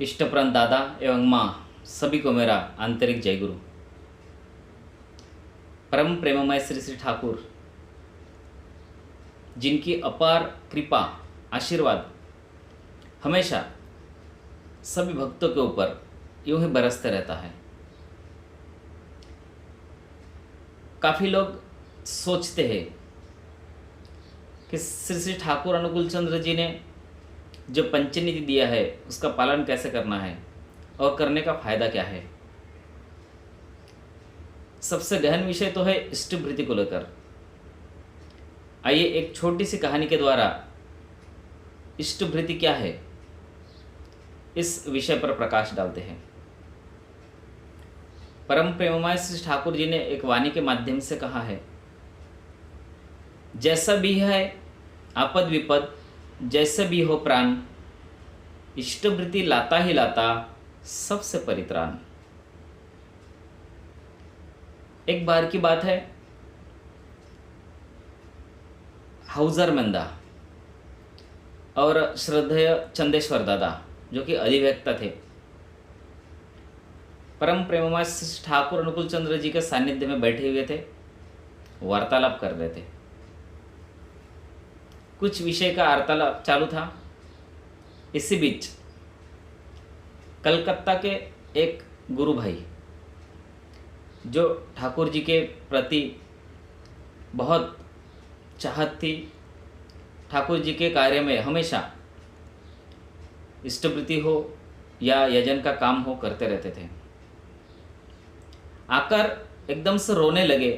इष्टप्रंत दादा एवं माँ सभी को मेरा आंतरिक जय गुरु। परम प्रेममय श्री श्री ठाकुर जिनकी अपार कृपा आशीर्वाद हमेशा सभी भक्तों के ऊपर यूं ही बरसते रहता है। काफ़ी लोग सोचते हैं कि श्री श्री ठाकुर अनुकूल चंद्र जी ने जो पंचनीति दिया है उसका पालन कैसे करना है और करने का फायदा क्या है। सबसे गहन विषय तो है इष्टभृति को लेकर। आइए एक छोटी सी कहानी के द्वारा इष्टभृति क्या है इस विषय पर प्रकाश डालते हैं। परम प्रेममय श्री ठाकुर जी ने एक वाणी के माध्यम से कहा है, जैसा भी है आपद विपद, जैसे भी हो प्राण, इष्टभृति लाता ही लाता सबसे परित्राण। एक बार की बात है, हाउजर मंदा और श्रद्धेय चंदेश्वर दादा जो कि अधिवक्ता थे, परम प्रेममय श्री ठाकुर अनुकूल चंद्र जी के सानिध्य में बैठे हुए थे, वार्तालाप कर रहे थे। कुछ विषय का वार्तालाप चालू था। इसी बीच कलकत्ता के एक गुरु भाई जो ठाकुर जी के प्रति बहुत चाहत थी, ठाकुर जी के कार्य में हमेशा इष्टभृति हो या यजन का काम हो करते रहते थे, आकर एकदम से रोने लगे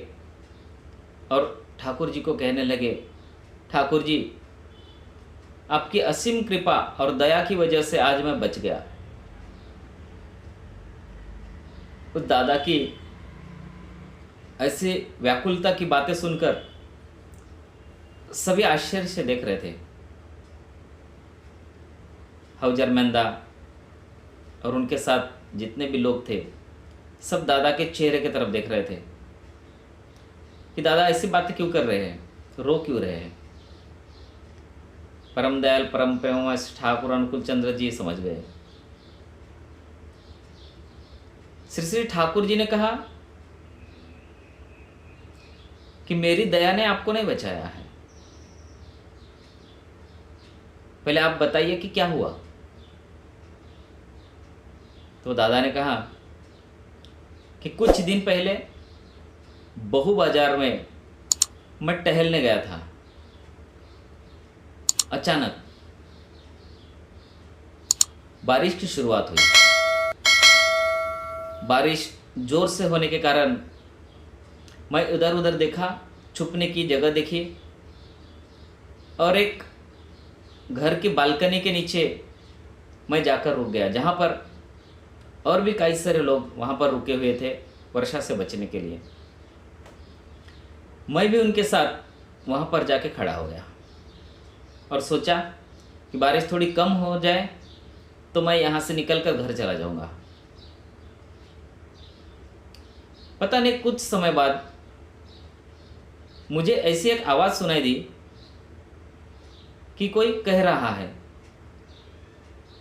और ठाकुर जी को कहने लगे, ठाकुर जी आपकी असीम कृपा और दया की वजह से आज मैं बच गया। उस दादा की ऐसी व्याकुलता की बातें सुनकर सभी आश्चर्य से देख रहे थे। हौजर मेंदा और उनके साथ जितने भी लोग थे सब दादा के चेहरे की तरफ देख रहे थे कि दादा ऐसी बातें क्यों कर रहे हैं, रो क्यों रहे हैं। परम दयाल परम प्रेममय ठाकुर अनुकूल चंद्र जी समझ गए। श्री श्री ठाकुर जी ने कहा कि मेरी दया ने आपको नहीं बचाया है, पहले आप बताइए कि क्या हुआ। तो दादा ने कहा कि कुछ दिन पहले बहु बाजार में मैं टहलने गया था। अचानक बारिश की शुरुआत हुई। बारिश जोर से होने के कारण मैं इधर उधर देखा, छुपने की जगह देखी और एक घर की बालकनी के नीचे मैं जाकर रुक गया, जहाँ पर और भी कई सारे लोग वहाँ पर रुके हुए थे वर्षा से बचने के लिए। मैं भी उनके साथ वहाँ पर जाके खड़ा हो गया और सोचा कि बारिश थोड़ी कम हो जाए तो मैं यहाँ से निकलकर घर चला जाऊँगा। पता नहीं कुछ समय बाद मुझे ऐसी एक आवाज़ सुनाई दी कि कोई कह रहा है,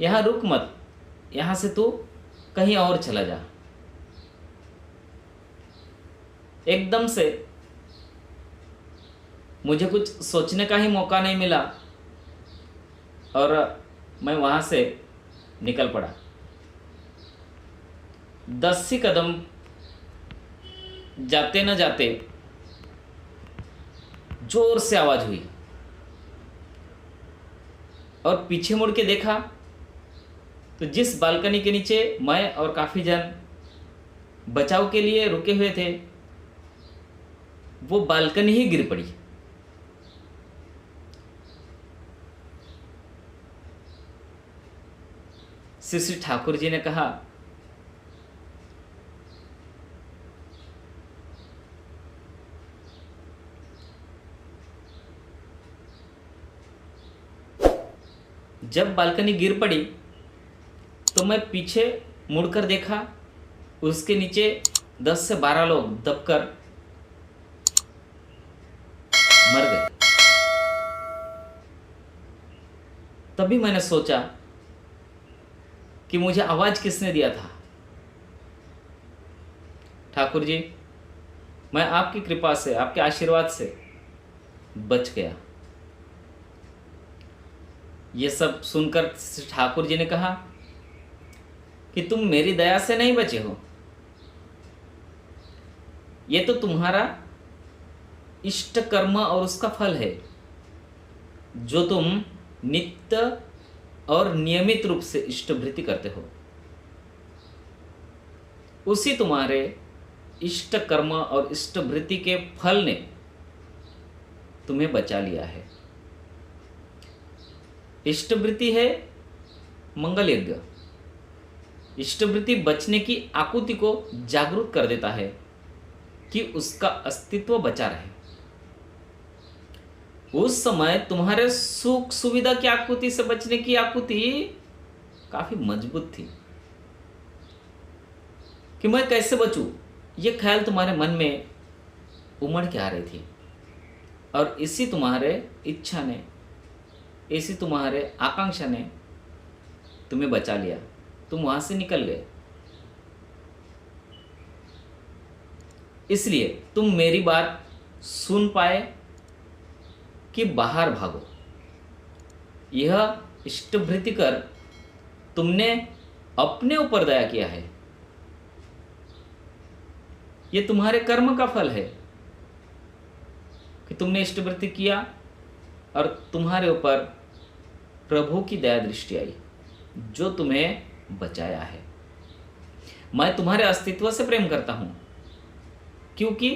यहाँ रुक मत, यहाँ से तू कहीं और चला जा। एकदम से मुझे कुछ सोचने का ही मौका नहीं मिला और मैं वहाँ से निकल पड़ा। 10 ही कदम जाते न जाते जोर से आवाज़ हुई और पीछे मुड़ के देखा तो जिस बालकनी के नीचे मैं और काफ़ी जन बचाव के लिए रुके हुए थे वो बालकनी ही गिर पड़ी। श्री श्री ठाकुर जी ने कहा, जब बालकनी गिर पड़ी तो मैं पीछे मुड़कर देखा, उसके नीचे 10 से 12 लोग दबकर मर गए। तभी मैंने सोचा कि मुझे आवाज किसने दिया था। ठाकुर जी, मैं आपकी कृपा से, आपके आशीर्वाद से बच गया। ये सब सुनकर ठाकुर जी ने कहा कि तुम मेरी दया से नहीं बचे हो, ये तो तुम्हारा इष्ट कर्म और उसका फल है, जो तुम नित्य और नियमित रूप से इष्टभृति करते हो। उसी तुम्हारे इष्ट कर्म और इष्टभृति के फल ने तुम्हें बचा लिया है। इष्टभृति है मंगल यज्ञ। इष्टभृति बचने की आकुति को जागरूक कर देता है कि उसका अस्तित्व बचा रहे। उस समय तुम्हारे सुख सुविधा की आकुति से बचने की आकुति काफी मजबूत थी कि मैं कैसे बचूं, ये ख्याल तुम्हारे मन में उमड़ के आ रही थी, और इसी तुम्हारे इच्छा ने, इसी तुम्हारे आकांक्षा ने तुम्हें बचा लिया। तुम वहां से निकल गए। इसलिए तुम मेरी बात सुन पाए कि बाहर भागो। यह इष्टभृति कर तुमने अपने ऊपर दया किया है। यह तुम्हारे कर्म का फल है कि तुमने इष्टभृति किया और तुम्हारे ऊपर प्रभु की दया दृष्टि आई, जो तुम्हें बचाया है। मैं तुम्हारे अस्तित्व से प्रेम करता हूं क्योंकि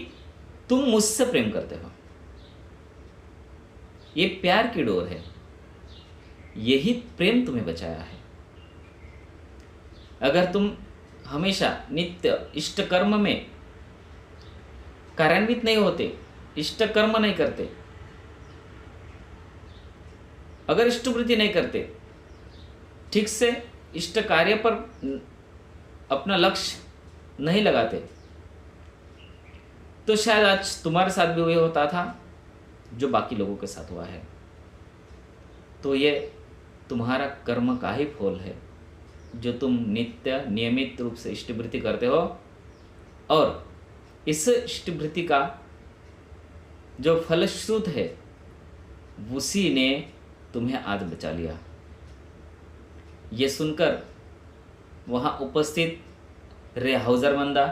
तुम मुझसे प्रेम करते हो। ये प्यार की डोर है, यही प्रेम तुम्हें बचाया है। अगर तुम हमेशा नित्य इष्ट कर्म में कार्यान्वित नहीं होते, इष्ट कर्म नहीं करते, अगर इष्टवृत्ति नहीं करते, ठीक से इष्ट कार्य पर अपना लक्ष्य नहीं लगाते, तो शायद आज तुम्हारे साथ भी वही होता था जो बाकी लोगों के साथ हुआ है। तो ये तुम्हारा कर्म का ही फल है, जो तुम नित्य नियमित रूप से इष्टवृत्ति करते हो, और इस इष्टवृत्ति का जो फलश्रुत है उसी ने तुम्हें आज बचा लिया। ये सुनकर वहाँ उपस्थित रे हौजरमंदा,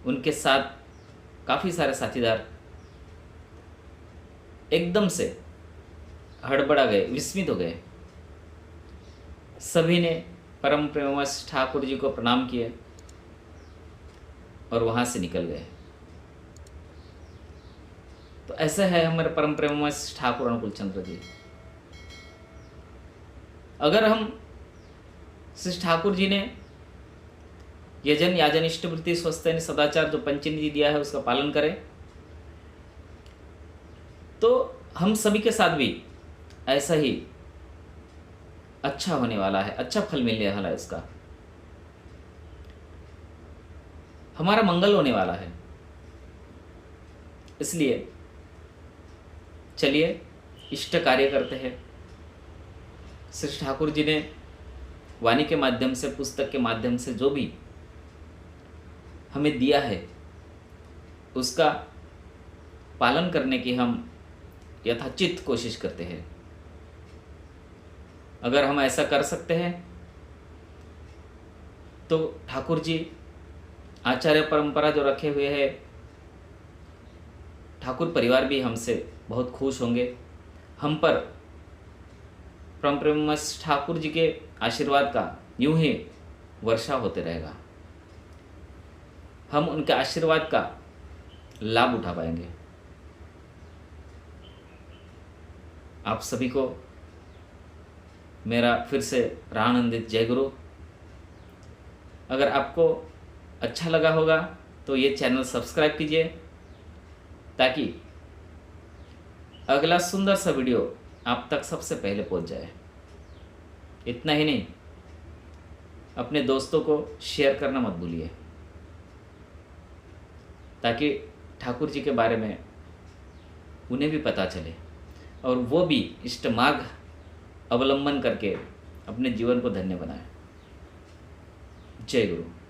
उनके साथ काफ़ी सारे साथीदार एकदम से हड़बड़ा गए, विस्मित हो गए। सभी ने परम प्रेमवश ठाकुर जी को प्रणाम किए और वहाँ से निकल गए। तो ऐसा है हमारे परम प्रेमवश ठाकुर अनुकूल चंद्र जी। अगर हम श्री ठाकुर जी ने यजन याजन इष्टवृत्ति स्वस्थ सदाचार जो पंचनिधि दिया है उसका पालन करें, तो हम सभी के साथ भी ऐसा ही अच्छा होने वाला है, अच्छा फल मिलने वाला है, उसका हमारा मंगल होने वाला है। इसलिए चलिए इष्ट कार्य करते हैं। श्री ठाकुर जी ने वाणी के माध्यम से, पुस्तक के माध्यम से जो भी हमें दिया है उसका पालन करने की हम यथाचित कोशिश करते हैं। अगर हम ऐसा कर सकते हैं तो ठाकुर जी आचार्य परंपरा जो रखे हुए हैं, ठाकुर परिवार भी हमसे बहुत खुश होंगे। हम पर परम प्रेमवश ठाकुर जी के आशीर्वाद का यूं ही वर्षा होते रहेगा। हम उनके आशीर्वाद का लाभ उठा पाएंगे। आप सभी को मेरा फिर से रानंदित जय गुरु। अगर आपको अच्छा लगा होगा तो ये चैनल सब्सक्राइब कीजिए, ताकि अगला सुंदर सा वीडियो आप तक सबसे पहले पहुंच जाए। इतना ही नहीं, अपने दोस्तों को शेयर करना मत भूलिए, ताकि ठाकुर जी के बारे में उन्हें भी पता चले और वो भी इष्ट मार्ग अवलंबन करके अपने जीवन को धन्य बनाए। जय गुरु।